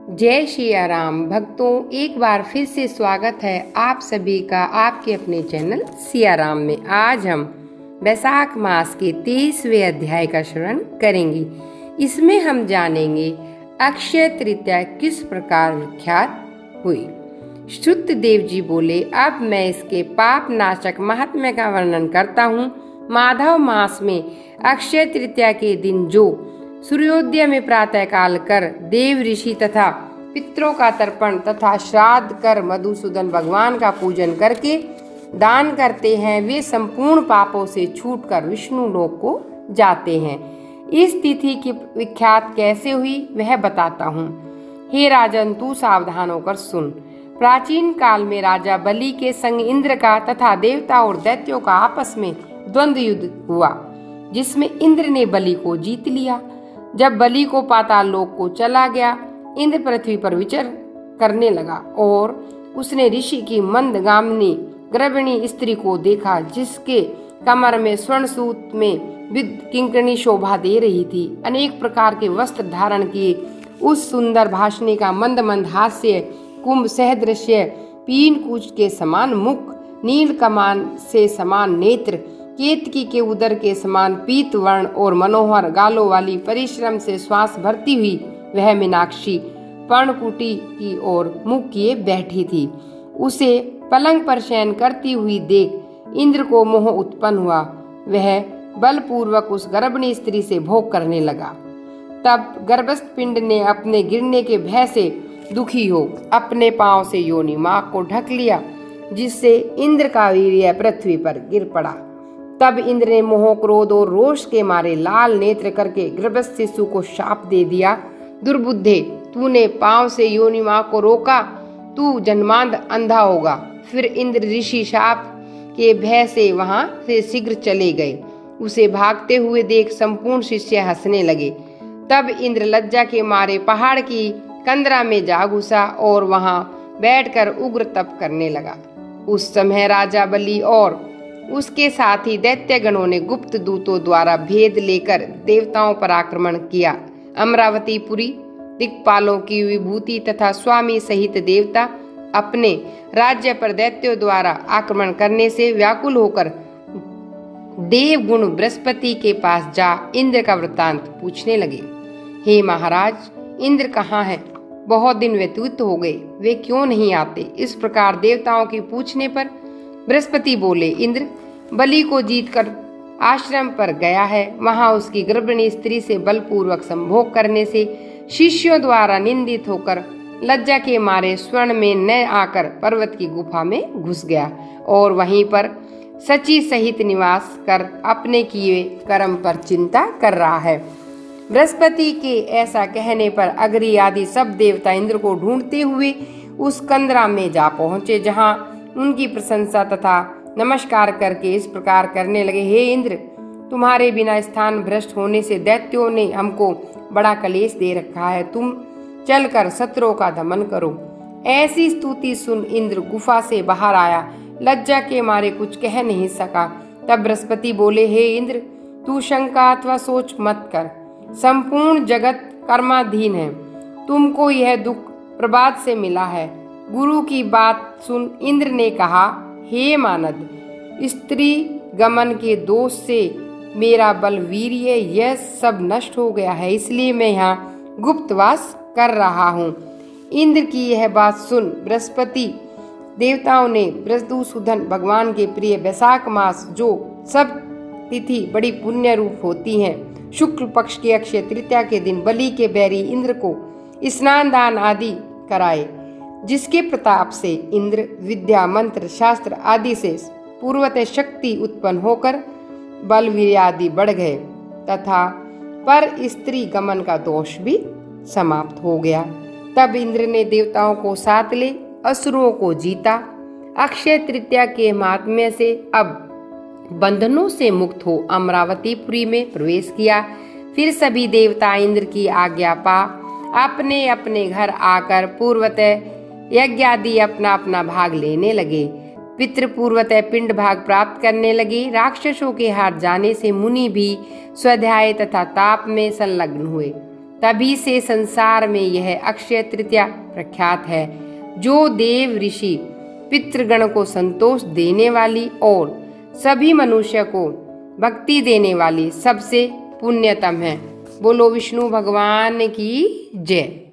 जय श्री राम भक्तों, एक बार फिर से स्वागत है आप सभी का आपके अपने चैनल सिया राम में। आज हम वैशाख मास के 23वें अध्याय का श्रवण करेंगे। इसमें हम जानेंगे अक्षय तृतीया किस प्रकार विख्यात हुई। श्रुत देव जी बोले, अब मैं इसके पाप नाशक महात्म्य का वर्णन करता हूँ। माधव मास में अक्षय तृतीया के दिन जो सूर्योदय में प्रातः काल कर देव ऋषि तथा पितरों का तर्पण तथा श्राद्ध कर मधुसूदन भगवान का पूजन करके दान करते हैं, वे संपूर्ण पापों से छूटकर विष्णु लोक को जाते हैं। इस तिथि की विख्यात कैसे हुई वह बताता हूँ। हे राजन, तू सावधान होकर सुन। प्राचीन काल में राजा बलि के संग इंद्र का तथा देवता और दैत्यों का आपस में द्वंद्व युद्ध हुआ, जिसमें इंद्र ने बलि को जीत लिया। जब बलि को पाताल लोक को चला गया, इंद्र पृथ्वी पर विचर करने लगा और उसने ऋषि की मंदगामिनी गर्भिणी स्त्री को देखा, जिसके कमर में स्वर्ण सूत में विद्ध किंकणी शोभा दे रही थी। अनेक प्रकार के वस्त्र धारण किए उस सुंदर भाषणी का मंद मंद हास्य, कुंभ सहदृश्य, पीन कूच के समान मुख, नील कमान से समान नेत्र, केतकी के उदर के समान पीत वर्ण और मनोहर गालों वाली, परिश्रम से श्वास भरती हुई वह मीनाक्षी पर्णकुटी की ओर मुख किए बैठी थी। उसे पलंग पर शयन करती हुई देख इंद्र को मोह उत्पन्न हुआ। वह बलपूर्वक उस गर्भिणी स्त्री से भोग करने लगा। तब गर्भस्थ पिंड ने अपने गिरने के भय से दुखी हो अपने पांव से योनि मां को ढक लिया, जिससे इंद्र का वीर्य पृथ्वी पर गिर पड़ा। तब इंद्र ने मोह, क्रोध और रोष के मारे लाल नेत्र करके गर्भस्थ शिशु को शाप दे दिया। दुर्बुद्धे, तूने पांव से योनि मां को रोका, तू जन्मांध अंधा होगा। फिर इंद्र ऋषि शाप के भय से वहां से शीघ्र चले गए। उसे भागते हुए देख संपूर्ण शिष्य हंसने लगे। तब इंद्र लज्जा के मारे पहाड़ की कंदरा में जा घुसा और वहां बैठकर उग्र तप करने लगा। उस समय राजा बलि और उसके साथी दैत्य गणों ने गुप्त दूतों द्वारा भेद लेकर देवताओं पर आक्रमण किया। अमरावतीपुरी दिक्पालों की विभूति तथा स्वामी सहित देवता अपने राज्य पर दैत्यों द्वारा आक्रमण करने से व्याकुल होकर देवगुण बृहस्पति के पास जा इंद्र का वृत्तांत पूछने लगे। हे महाराज, इंद्र कहाँ है? बहुत दिन व्यतीत हो गए, वे क्यों नहीं आते? इस प्रकार देवताओं की पूछने पर बृहस्पति बोले, इंद्र बलि को जीतकर आश्रम पर गया है। वहां उसकी गर्भिणी स्त्री से बलपूर्वक संभोग करने से शिष्यों द्वारा निंदित होकर लज्जा के मारे स्वर्ण में न आकर पर्वत की गुफा में घुस गया और वहीं पर सची सहित निवास कर अपने किए कर्म पर चिंता कर रहा है। बृहस्पति के ऐसा कहने पर अग्नि आदि सब देवता इंद्र को ढूंढते हुए उस कंदरा में जा पहुंचे, जहां उनकी प्रशंसा तथा नमस्कार करके इस प्रकार करने लगे। हे इंद्र, तुम्हारे बिना स्थान भ्रष्ट होने से दैत्यों ने हमको बड़ा कलेश दे रखा है। तुम चलकर शत्रुओं का दमन करो। ऐसी स्तुति सुन इंद्र गुफा से बाहर आया। लज्जा के मारे कुछ कह नहीं सका। तब बृहस्पति बोले, हे इंद्र, तू शंका अथवा सोच मत कर। संपूर्ण जगत कर्माधीन है। तुमको यह दुख प्रभात से मिला है। गुरु की बात सुन इंद्र ने कहा, हे मानद, स्त्री गमन के दोष से मेरा बल वीर्य यह सब नष्ट हो गया है, इसलिए मैं यहाँ गुप्तवास कर रहा हूँ। इंद्र की यह बात सुन बृहस्पति देवताओं ने मधुसूदन भगवान के प्रिय वैशाख मास, जो सब तिथि बड़ी पुण्य रूप होती हैं, शुक्ल पक्ष के अक्षय तृतीया के दिन बलि के बैरी इंद्र को स्नान दान आदि कराए, जिसके प्रताप से इंद्र विद्या मंत्र शास्त्र आदि से पूर्वतः शक्ति उत्पन्न होकर बल वीर्य आदि बढ़ गए तथा पर स्त्री गमन का दोष भी समाप्त हो गया। तब इंद्र ने देवताओं को साथ ले असुरों को जीता। अक्षय तृतीया के महात्म्य से अब बंधनों से मुक्त हो अमरावतीपुरी में प्रवेश किया। फिर सभी देवता इंद्र की आज्ञा पा अपने अपने घर आकर पूर्वतः यज्ञ आदि अपना अपना भाग लेने लगे। पितृ पूर्वतः पिंड भाग प्राप्त करने लगे। राक्षसों के हाथ जाने से मुनि भी स्वाध्याय तथा ताप में संलग्न हुए। तभी से संसार में यह अक्षय तृतीया प्रख्यात है, जो देव ऋषि पितृगण को संतोष देने वाली और सभी मनुष्य को भक्ति देने वाली सबसे पुण्यतम है। बोलो विष्णु भगवान की जय।